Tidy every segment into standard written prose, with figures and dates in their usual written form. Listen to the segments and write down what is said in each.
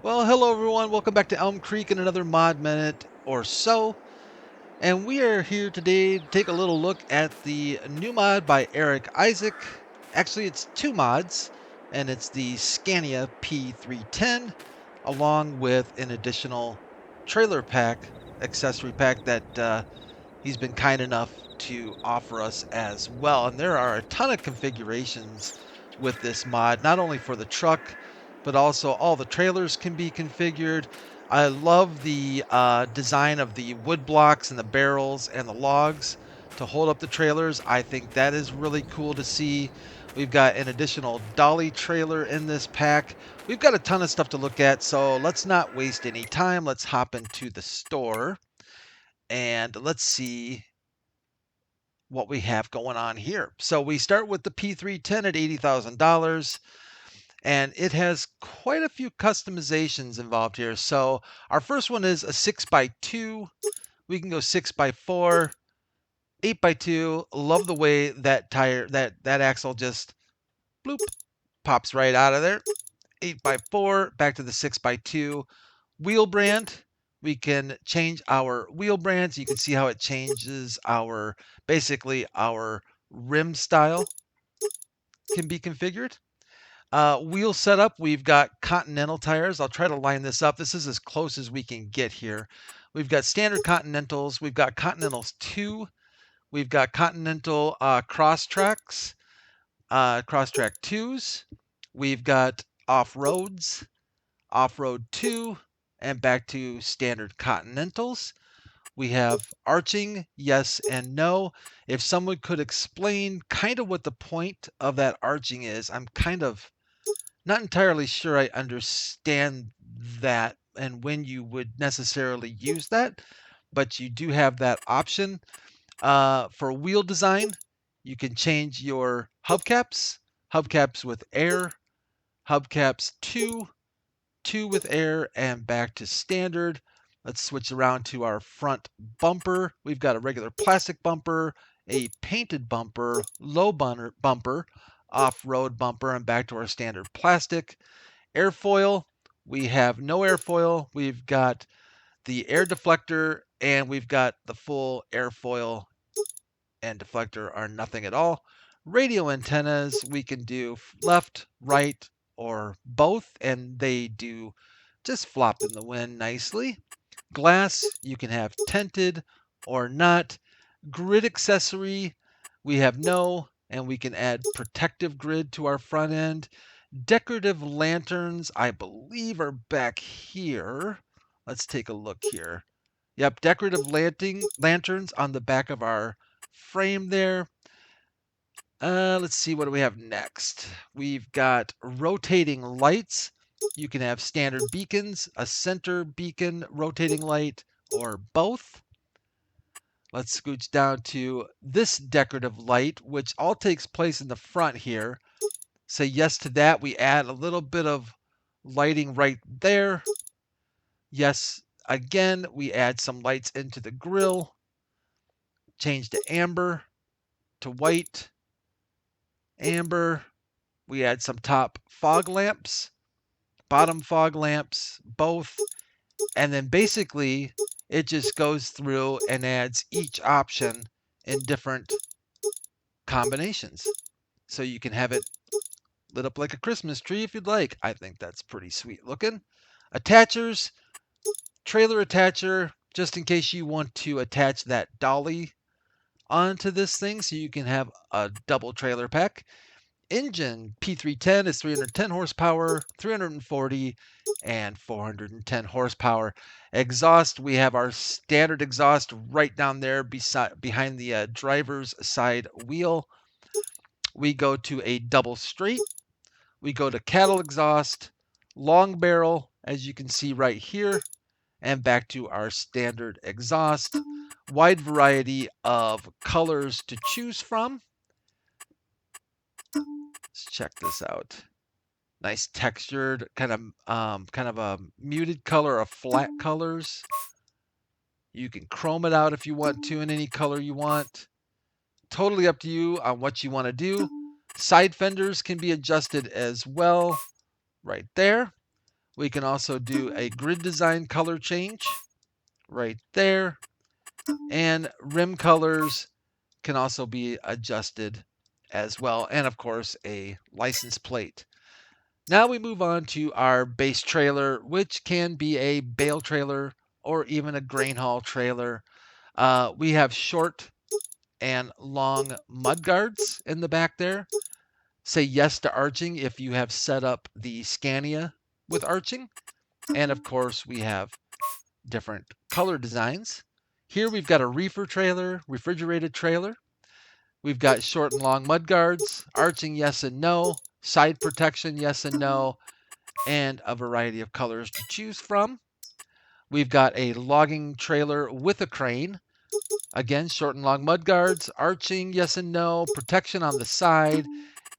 Well, hello everyone. Welcome back to Elm Creek in another mod minute or so. And we are here today to take a little look at the new mod by Erik Isac. Actually, it's two mods, and it's the Scania P310 along with an additional trailer pack, accessory pack that he's been kind enough to offer us as well. And there are a ton of configurations with this mod, not only for the truck, but also all the trailers can be configured. I love the design of the wood blocks and the barrels and the logs to hold up the trailers. I think that is really cool to see. We've got an additional Dolly trailer in this pack. We've got a ton of stuff to look at, so let's not waste any time. Let's hop into the store and let's see what we have going on here. So we start with the P310 at $80,000, and it has quite a few customizations involved here. So our first one is a 6x2. We can go 6x4, 8x2. Love the way that that axle just bloop pops right out of there. 8x4, back to the 6x2. Wheel brand. We can change our wheel brands. You can see how it changes our, basically our rim style can be configured. Wheel setup, we've got Continental tires. I'll try to line this up. This is as close as we can get here. We've got standard Continentals. We've got Continentals 2. We've got Continental Crosstrack 2s. We've got off-roads, off-road 2, and back to standard Continentals. We have arching, yes and no. If someone could explain kind of what the point of that arching is, I'm kind of not entirely sure I understand that and when you would necessarily use that, but you do have that option. For wheel design, you can change your hubcaps with air, hubcaps 2 with air, and back to standard. Let's switch around to our front bumper. We've got a regular plastic bumper, a painted bumper, low bumper, off-road bumper, and back to our standard plastic. Airfoil, we have no airfoil. We've got the air deflector, and we've got the full airfoil and deflector are nothing at all. Radio antennas, we can do left, right, or both, and they do just flop in the wind nicely. Glass, you can have tinted or not. Grid accessory, we have no, and we can add protective grid to our front end. Decorative lanterns, I believe, are back here. Let's take a look here. Yep, decorative lanterns on the back of our frame there. Let's see, what do we have next? We've got rotating lights. You can have standard beacons, a center beacon rotating light, or both. Let's scooch down to this decorative light, which all takes place in the front here. Say yes to that. We add a little bit of lighting right there. Yes, again, we add some lights into the grill. Change to amber, to white, amber. We add some top fog lamps, bottom fog lamps, both. And then basically it just goes through and adds each option in different combinations. So you can have it lit up like a Christmas tree if you'd like. I think that's pretty sweet looking. Attachers, trailer attacher, just in case you want to attach that dolly onto this thing so you can have a double trailer pack. Engine P310 is 310 horsepower, 340, and 410 horsepower. Exhaust, we have our standard exhaust right down there behind the driver's side wheel. We go to a double straight. We go to cattle exhaust, long barrel, as you can see right here, and back to our standard exhaust. Wide variety of colors to choose from. Let's check this out. Nice textured, kind of a muted color of flat colors. You can chrome it out if you want to in any color you want. Totally up to you on what you want to do. Side fenders can be adjusted as well, right there. We can also do a grid design color change right there. And rim colors can also be adjusted as well. And of course, a license plate. Now we move on to our base trailer, which can be a bale trailer or even a grain haul trailer. We have short and long mud guards in the back there. Say yes to arching if you have set up the Scania with arching. And of course, we have different color designs. Here we've got a reefer trailer, refrigerated trailer. We've got short and long mud guards, arching yes and no, side protection yes and no, and a variety of colors to choose from. We've got a logging trailer with a crane. Again, short and long mud guards, arching yes and no, protection on the side,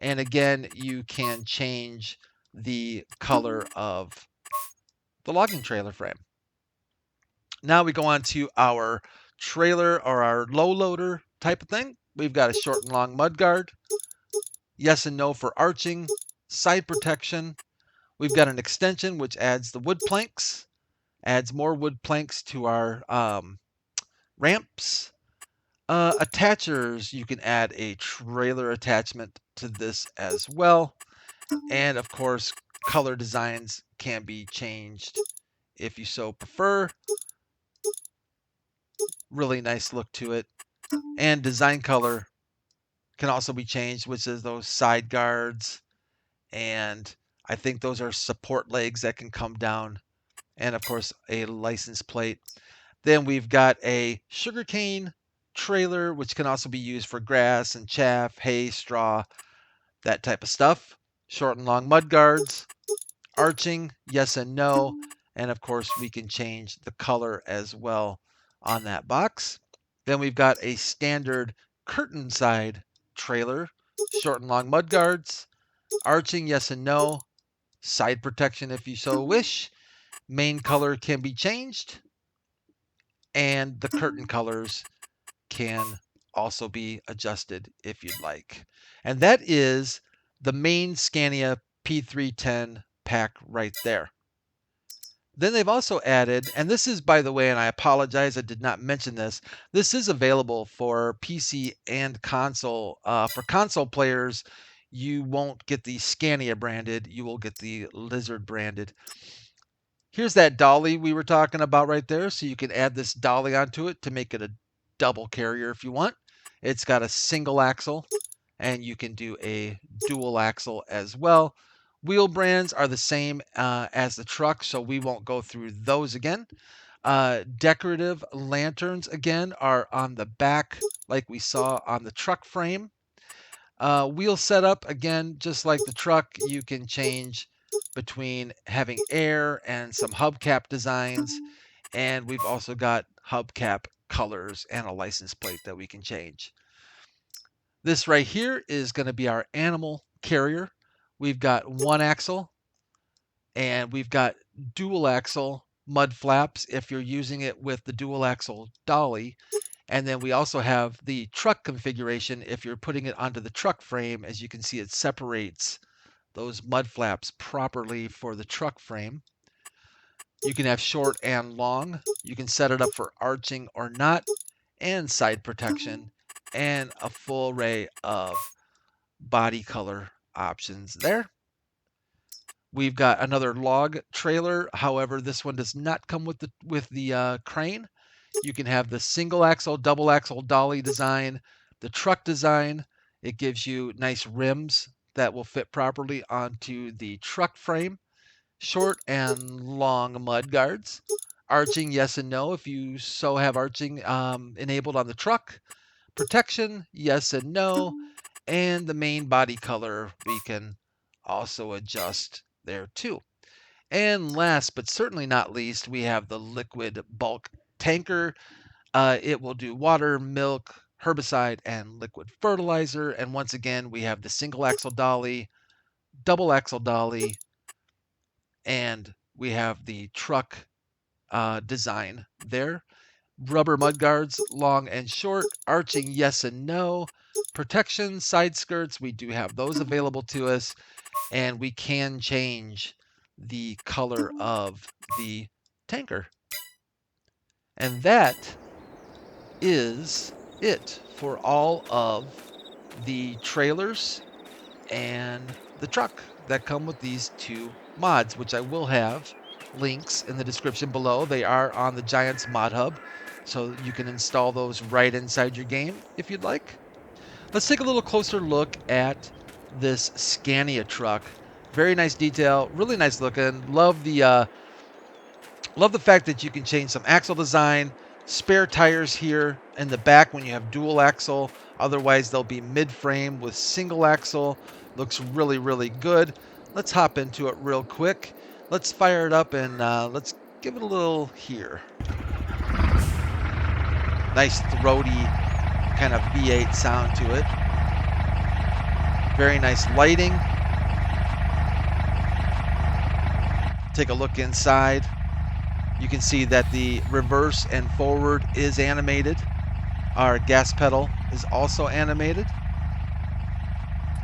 and again, you can change the color of the logging trailer frame. Now we go on to our trailer or our low loader type of thing. We've got a short and long mud guard, yes and no for arching, side protection. We've got an extension which adds the wood planks, adds more wood planks to our ramps. Attachers, you can add a trailer attachment to this as well. And of course, color designs can be changed if you so prefer. Really nice look to it. And design color can also be changed, which is those side guards. And I think those are support legs that can come down. And of course, a license plate. Then we've got a sugarcane trailer, which can also be used for grass and chaff, hay, straw, that type of stuff. Short and long mud guards, arching, yes and no. And of course, we can change the color as well on that box. Then we've got a standard curtain side trailer, short and long mud guards, arching, yes and no, side protection if you so wish. Main color can be changed, and the curtain colors can also be adjusted if you'd like. And that is the main Scania P310 pack right there. Then they've also added, and this is, by the way, and I apologize, I did not mention this. This is available for PC and console. For console players, you won't get the Scania branded, you will get the Lizard branded. Here's that dolly we were talking about right there. So you can add this dolly onto it to make it a double carrier if you want. It's got a single axle, and you can do a dual axle as well. Wheel brands are the same as the truck, so we won't go through those again. Decorative lanterns, again, are on the back like we saw on the truck frame. Wheel setup, again, just like the truck, you can change between having air and some hubcap designs. And we've also got hubcap colors and a license plate that we can change. This right here is going to be our animal carrier. We've got one axle, and we've got dual axle mud flaps if you're using it with the dual axle dolly. And then we also have the truck configuration if you're putting it onto the truck frame. As you can see, it separates those mud flaps properly for the truck frame. You can have short and long. You can set it up for arching or not, and side protection, and a full array of body color options there. We've got another log trailer. However, this one does not come with the crane. You can have the single axle, double axle dolly design, the truck design. It gives you nice rims that will fit properly onto the truck frame. Short and long mud guards. Arching, yes and no, if you so have arching enabled on the truck. Protection, yes and no. And the main body color we can also adjust there too. And last but certainly not least, we have the liquid bulk tanker. It will do water, milk, herbicide, and liquid fertilizer. And once again, we have the single axle dolly, double axle dolly, and we have the truck design there. Rubber mud guards, long and short, arching, yes and no. Protection, side skirts, we do have those available to us, and we can change the color of the tanker. And that is it for all of the trailers and the truck that come with these two mods, which I will have links in the description below. They are on the Giants Mod Hub, so you can install those right inside your game if you'd like. Let's take a little closer look at this Scania truck. Very nice detail, really nice looking. Love the fact that you can change some axle design, spare tires here in the back when you have dual axle. Otherwise, they'll be mid-frame with single axle. Looks really, really good. Let's hop into it real quick. Let's fire it up and let's give it a little here. Nice throaty kind of V8 sound to it. Very nice lighting. Take a look inside. You can see that the reverse and forward is animated. Our gas pedal is also animated.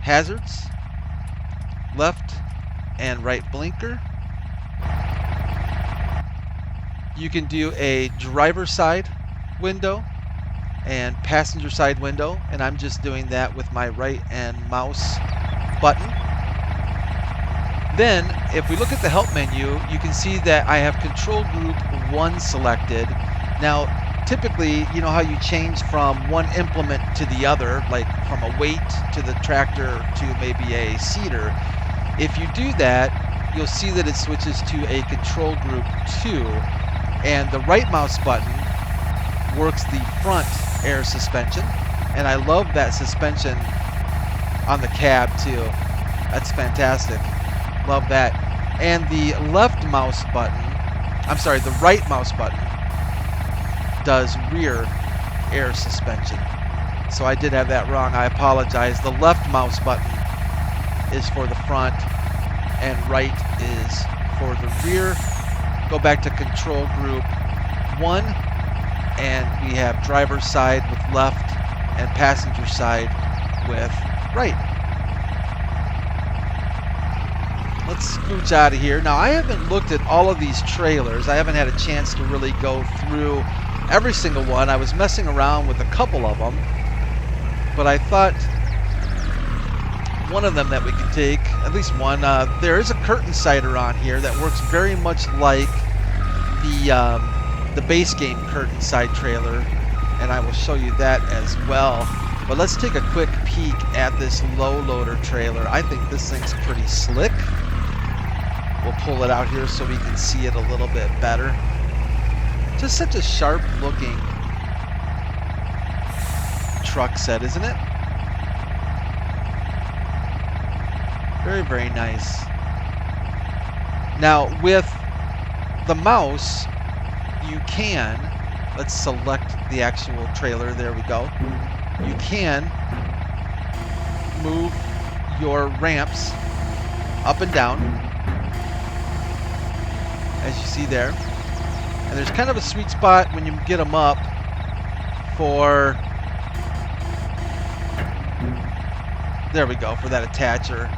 Hazards, left and right blinker. You can do a driver side window and passenger side window, and I'm just doing that with my right and mouse button. Then, if we look at the help menu, you can see that I have control group 1 selected. Now, typically, you know how you change from one implement to the other, like from a weight to the tractor to maybe a seeder. If you do that, you'll see that it switches to a control group 2, and the right mouse button works the front air suspension, and I love that suspension on the cab too. That's fantastic. Love that. And the left mouse button, I'm sorry, the right mouse button does rear air suspension. So I did have that wrong. I apologize. The left mouse button is for the front and right is for the rear. Go back to control group 1 and we have driver's side with left and passenger side with right. Let's scooch out of here. Now, I haven't looked at all of these trailers. I haven't had a chance to really go through every single one. I was messing around with a couple of them, but I thought one of them that we could take, at least one, there is a curtain sider on here that works very much like the base game curtain side trailer, and I will show you that as well. But let's take a quick peek at this low loader trailer. I think this thing's pretty slick. We'll pull it out here so we can see it a little bit better. Just such a sharp looking truck set, isn't it? Very, very nice. Now, with the mouse, you can, let's select the actual trailer, there we go. You can move your ramps up and down, as you see there. And there's kind of a sweet spot when you get them up for, there we go, for that attacher.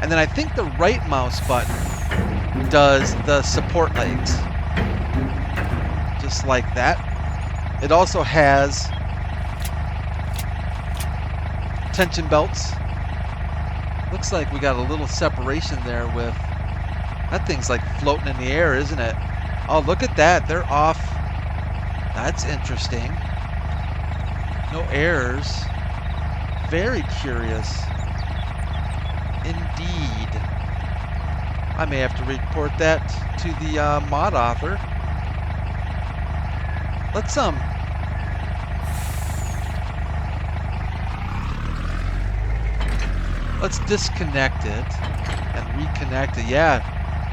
And then I think the right mouse button does the support legs, just like that. It also has tension belts. Looks like we got a little separation there with, that thing's like floating in the air, isn't it? Oh, look at that. They're off. That's interesting. No errors. Very curious. Indeed. I may have to report that to the mod author. Let's disconnect it and reconnect it. Yeah.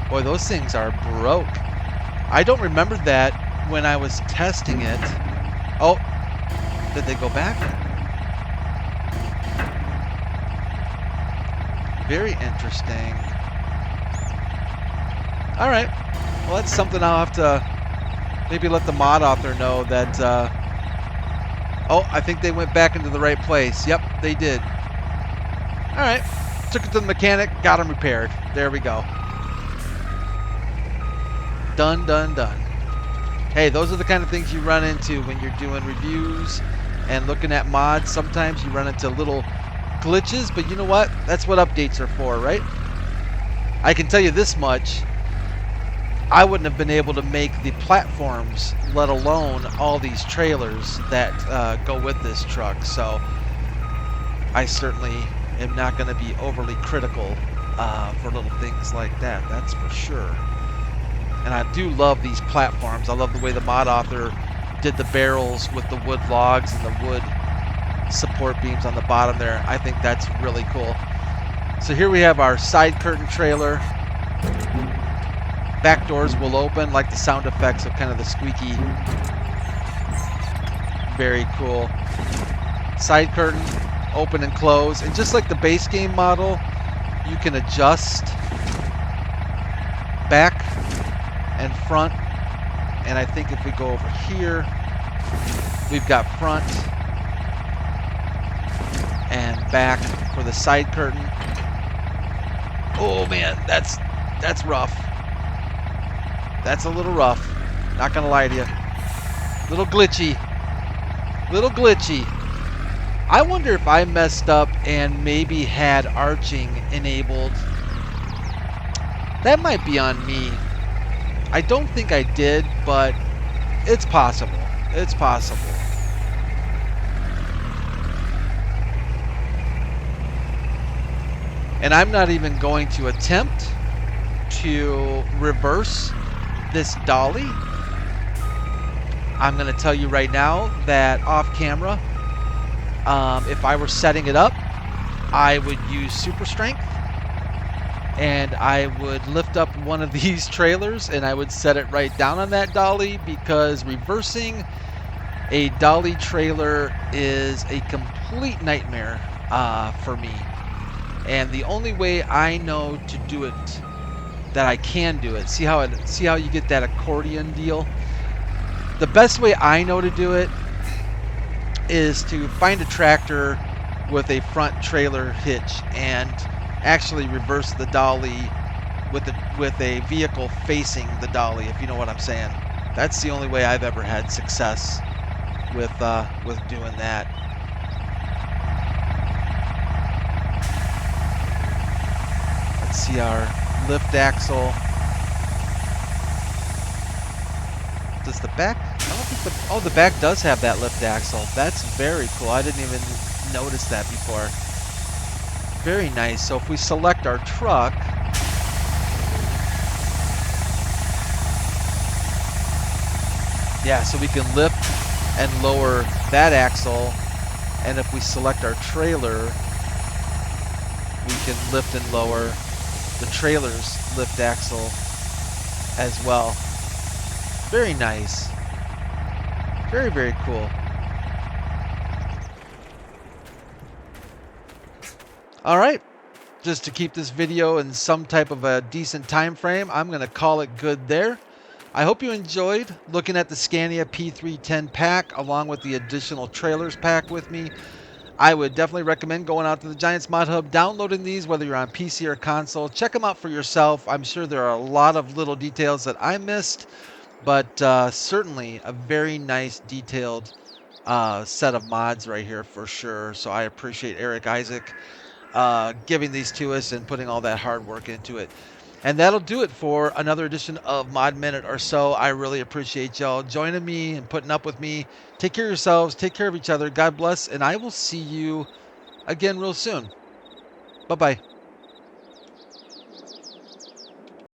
Boy, those things are broke. I don't remember that when I was testing it. Oh, did they go back? Very interesting. All right. Well, that's something I'll have to maybe let the mod author know that... oh, I think they went back into the right place. Yep, they did. All right. Took it to the mechanic, got them repaired. There we go. Done, done, done. Hey, those are the kind of things you run into when you're doing reviews and looking at mods. Sometimes you run into little glitches, but you know what? That's what updates are for, right? I can tell you this much. I wouldn't have been able to make the platforms, let alone all these trailers that go with this truck. So I certainly am not going to be overly critical for little things like that. That's for sure. And I do love these platforms. I love the way the mod author did the barrels with the wood logs and the wood support beams on the bottom there. I think that's really cool. So here we have our side curtain trailer. Back doors will open, like the sound effects of kind of the squeaky. Very cool. Side curtain, open and close. And just like the base game model, you can adjust back and front. And I think if we go over here, we've got front and back for the side curtain. Oh man, that's rough. That's a little rough. Not gonna lie to you. Little glitchy. Little glitchy. I wonder if I messed up and maybe had arching enabled. That might be on me. I don't think I did, but it's possible. It's possible. And I'm not even going to attempt to reverse this dolly. I'm going to tell you right now that off camera, if I were setting it up, I would use super strength and I would lift up one of these trailers and I would set it right down on that dolly, because reversing a dolly trailer is a complete nightmare for me. And the only way I know to do it, that I can do it, see how you get that accordion deal? The best way I know to do it is to find a tractor with a front trailer hitch and actually reverse the dolly with a vehicle facing the dolly, if you know what I'm saying. That's the only way I've ever had success with doing that. Let's see our lift axle. Does the back? I don't think the back does have that lift axle. That's very cool. I didn't even notice that before. Very nice. So if we select our truck, yeah, so we can lift and lower that axle, and if we select our trailer, we can lift and lower the trailer's lift axle as well. Very nice. Very, very cool. All right. Just to keep this video in some type of a decent time frame, I'm going to call it good there. I hope you enjoyed looking at the Scania P310 pack along with the additional trailers pack with me. I would definitely recommend going out to the Giants Mod Hub, downloading these, whether you're on PC or console. Check them out for yourself. I'm sure there are a lot of little details that I missed, but certainly a very nice detailed set of mods right here for sure. So I appreciate Erik, Isac, giving these to us and putting all that hard work into it. And that'll do it for another edition of Mod Minute or so. I really appreciate y'all joining me and putting up with me. Take care of yourselves. Take care of each other. God bless. And I will see you again real soon. Bye-bye.